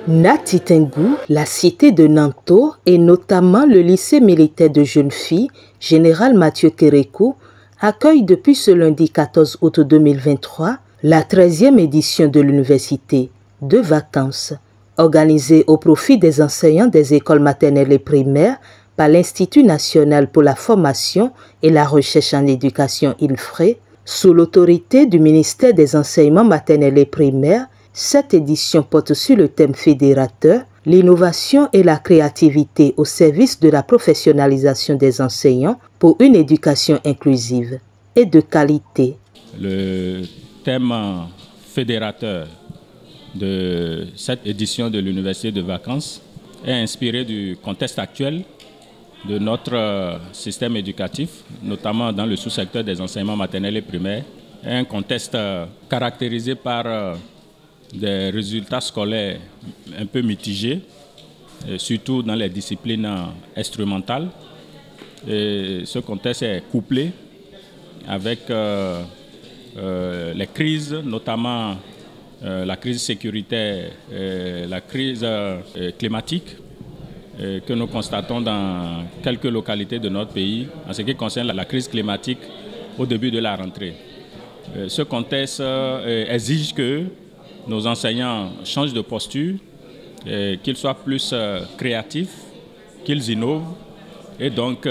Nati Tengu, la cité de Nanto et notamment le lycée militaire de jeunes filles, Général Mathieu Kérékou, accueille depuis ce lundi 14 août 2023 la 13e édition de l'université de vacances, organisée au profit des enseignants des écoles maternelles et primaires par l'Institut national pour la formation et la recherche en éducation INFRE, sous l'autorité du ministère des enseignements maternels et primaires. Cette édition porte sur le thème fédérateur, l'innovation et la créativité au service de la professionnalisation des enseignants pour une éducation inclusive et de qualité. Le thème fédérateur de cette édition de l'Université de vacances est inspiré du contexte actuel de notre système éducatif, notamment dans le sous-secteur des enseignements maternels et primaires, un contexte caractérisé par des résultats scolaires un peu mitigés, surtout dans les disciplines instrumentales. Et ce contexte est couplé avec les crises, notamment la crise sécuritaire, la crise climatique que nous constatons dans quelques localités de notre pays en ce qui concerne la crise climatique au début de la rentrée. Ce contexte exige que nos enseignants changent de posture, qu'ils soient plus créatifs, qu'ils innovent et donc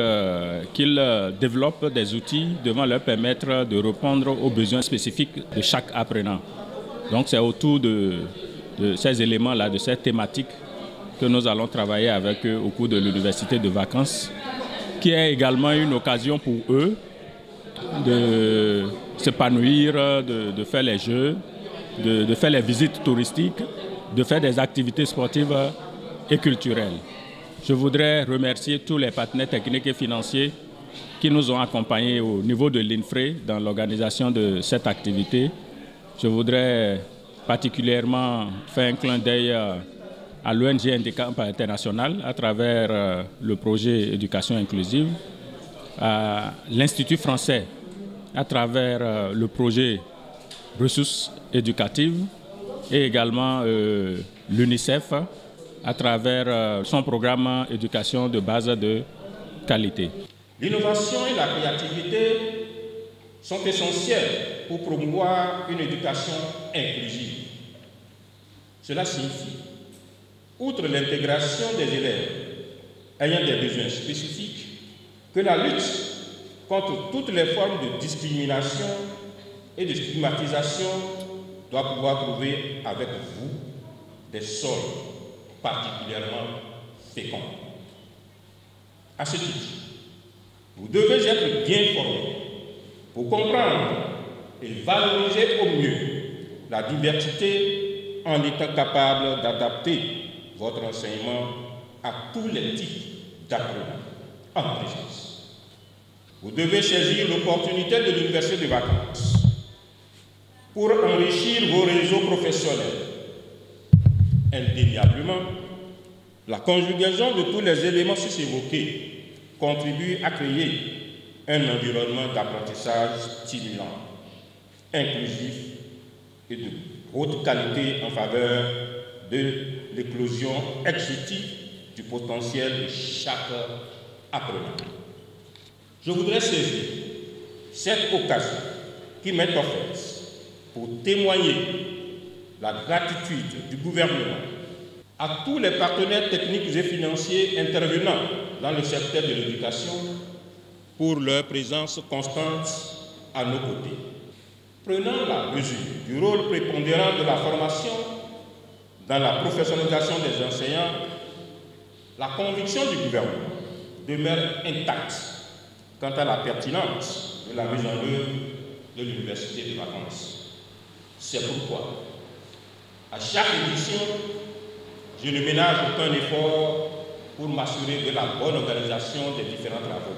qu'ils développent des outils devant leur permettre de répondre aux besoins spécifiques de chaque apprenant. Donc c'est autour de ces éléments-là, de cette thématique que nous allons travailler avec eux au cours de l'université de vacances, qui est également une occasion pour eux de s'épanouir, de faire les jeux, de faire les visites touristiques, de faire des activités sportives et culturelles. Je voudrais remercier tous les partenaires techniques et financiers qui nous ont accompagnés au niveau de l'INFRE dans l'organisation de cette activité. Je voudrais particulièrement faire un clin d'œil à l'ONG Handicap International à travers le projet Éducation inclusive, à l'Institut français à travers le projet Ressources éducatives et également l'UNICEF à travers son programme Éducation de base de qualité. L'innovation et la créativité sont essentielles pour promouvoir une éducation inclusive. Cela signifie, outre l'intégration des élèves ayant des besoins spécifiques, que la lutte contre toutes les formes de discrimination et de stigmatisation doit pouvoir trouver avec vous des sols particulièrement féconds. À ce titre, vous devez être bien formés pour comprendre et valoriser au mieux la diversité en étant capable d'adapter votre enseignement à tous les types d'apprenants en présence. Vous devez saisir l'opportunité de l'université de vacances pour enrichir vos réseaux professionnels. Indéniablement, la conjugaison de tous les éléments sus-évoqués contribue à créer un environnement d'apprentissage stimulant, inclusif et de haute qualité en faveur de l'éclosion exécutive du potentiel de chaque apprenant. Je voudrais saisir cette occasion qui m'est offerte pour témoigner la gratitude du gouvernement à tous les partenaires techniques et financiers intervenant dans le secteur de l'éducation pour leur présence constante à nos côtés. Prenant la mesure du rôle prépondérant de la formation dans la professionnalisation des enseignants, la conviction du gouvernement demeure intacte quant à la pertinence de la mise en œuvre de l'université de vacances. C'est pourquoi, à chaque édition, je ne ménage aucun effort pour m'assurer de la bonne organisation des différents travaux.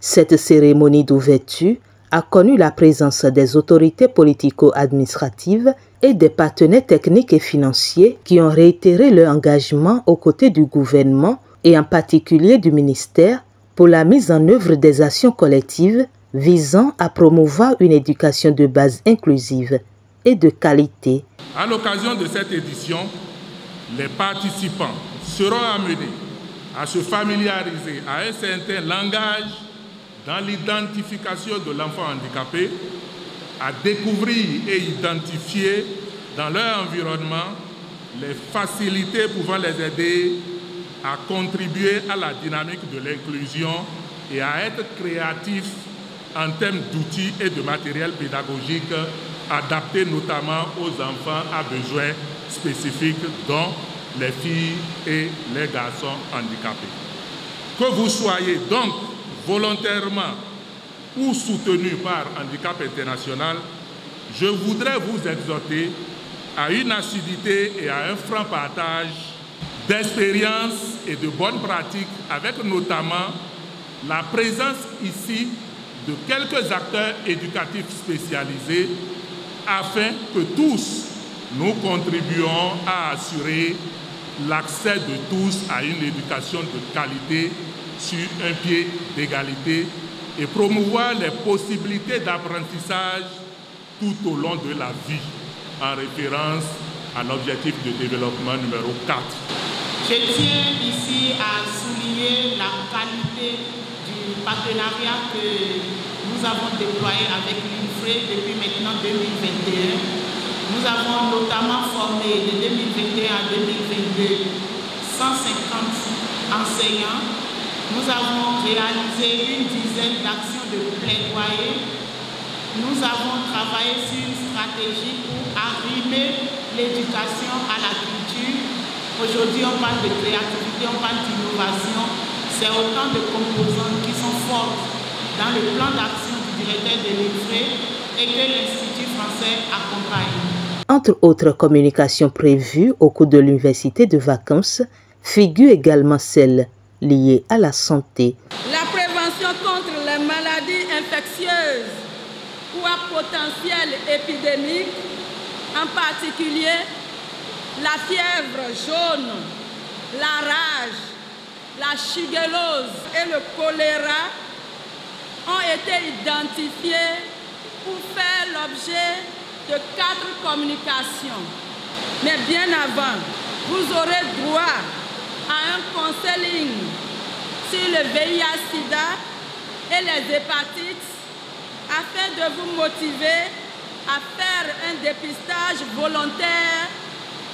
Cette cérémonie d'ouverture a connu la présence des autorités politico-administratives et des partenaires techniques et financiers qui ont réitéré leur engagement aux côtés du gouvernement et en particulier du ministère pour la mise en œuvre des actions collectives visant à promouvoir une éducation de base inclusive et de qualité. À l'occasion de cette édition, Les participants seront amenés à se familiariser à un certain langage dans l'identification de l'enfant handicapé, à découvrir et identifier dans leur environnement les facilités pouvant les aider à contribuer à la dynamique de l'inclusion et à être créatifs en termes d'outils et de matériel pédagogique adaptés notamment aux enfants à besoins spécifiques, dont les filles et les garçons handicapés. Que vous soyez donc volontairement ou soutenu par Handicap International, je voudrais vous exhorter à une assiduité et à un franc partage d'expériences et de bonnes pratiques, avec notamment la présence ici de quelques acteurs éducatifs spécialisés, afin que tous nous contribuons à assurer l'accès de tous à une éducation de qualité sur un pied d'égalité et promouvoir les possibilités d'apprentissage tout au long de la vie, en référence à l'objectif de développement numéro 4. Je tiens ici à souligner la qualité du partenariat que nous avons déployé avec l'INFRE depuis maintenant 2021. Nous avons notamment formé de 2021 à 2022 150 enseignants. Nous avons réalisé une dizaine d'actions de plaidoyer. Nous avons travaillé sur une stratégie pour arrimer l'éducation à la culture. Aujourd'hui, on parle de créativité, on parle d'innovation. C'est autant de composantes qui sont fortes dans le plan d'action du directeur de l'INFRE et que l'Institut français accompagne. Entre autres communications prévues au cours de l'université de vacances, figure également celle liée à la santé. La prévention contre les maladies infectieuses ou à potentiel épidémique, en particulier la fièvre jaune, la rage, la shigellose et le choléra, ont été identifiés pour faire l'objet de 4 communications. Mais bien avant, vous aurez droit à un counseling sur le VIH-Sida et les hépatites afin de vous motiver à faire un dépistage volontaire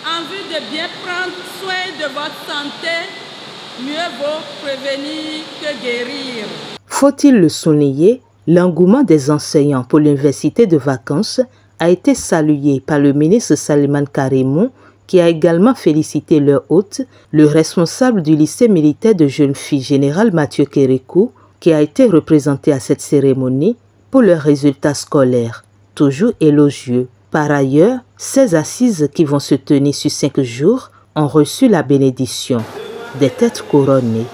en vue de bien prendre soin de votre santé. Mieux vaut prévenir que guérir. Faut-il le souligner, l'engouement des enseignants pour l'université de vacances a été salué par le ministre Saliman Karimou, qui a également félicité leur hôte, le responsable du lycée militaire de jeunes filles général Mathieu Kérékou, qui a été représenté à cette cérémonie pour leurs résultats scolaires, toujours élogieux. Par ailleurs, 16 assises qui vont se tenir sur 5 jours ont reçu la bénédiction des têtes couronnées.